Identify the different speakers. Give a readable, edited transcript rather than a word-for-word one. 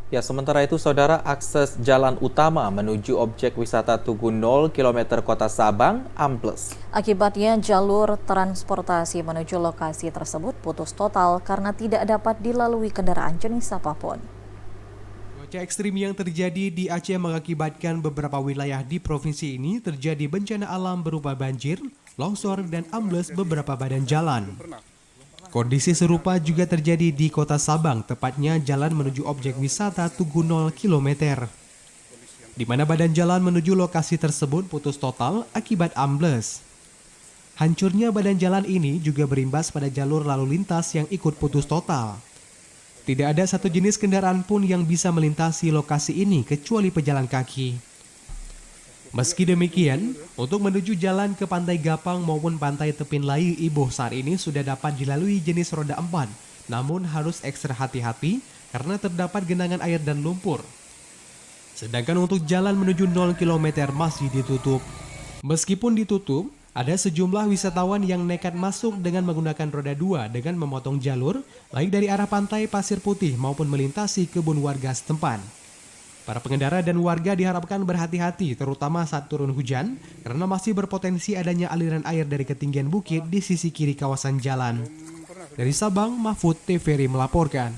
Speaker 1: Ya, sementara itu, saudara, akses jalan utama menuju objek wisata Tugu 0 km Kota Sabang ambles.
Speaker 2: Akibatnya jalur transportasi menuju lokasi tersebut putus total karena tidak dapat dilalui kendaraan jenis apapun.
Speaker 3: Cuaca ekstrim yang terjadi di Aceh mengakibatkan beberapa wilayah di provinsi ini terjadi bencana alam berupa banjir, longsor, dan ambles beberapa badan jalan. Kondisi serupa juga terjadi di Kota Sabang, tepatnya jalan menuju objek wisata Tugu 0 km, di mana badan jalan menuju lokasi tersebut putus total akibat ambles. Hancurnya badan jalan ini juga berimbas pada jalur lalu lintas yang ikut putus total. Tidak ada satu jenis kendaraan pun yang bisa melintasi lokasi ini kecuali pejalan kaki. Meski demikian, untuk menuju jalan ke Pantai Gapang maupun Pantai Tepin Layu Iboh saat ini sudah dapat dilalui jenis roda 4, namun harus ekstra hati-hati karena terdapat genangan air dan lumpur. Sedangkan untuk jalan menuju 0 km masih ditutup. Meskipun ditutup, ada sejumlah wisatawan yang nekat masuk dengan menggunakan roda 2 dengan memotong jalur, baik dari arah pantai Pasir Putih maupun melintasi kebun warga setempat. Para pengendara dan warga diharapkan berhati-hati terutama saat turun hujan, karena masih berpotensi adanya aliran air dari ketinggian bukit di sisi kiri kawasan jalan. Dari Sabang, Mahfud TVRI melaporkan.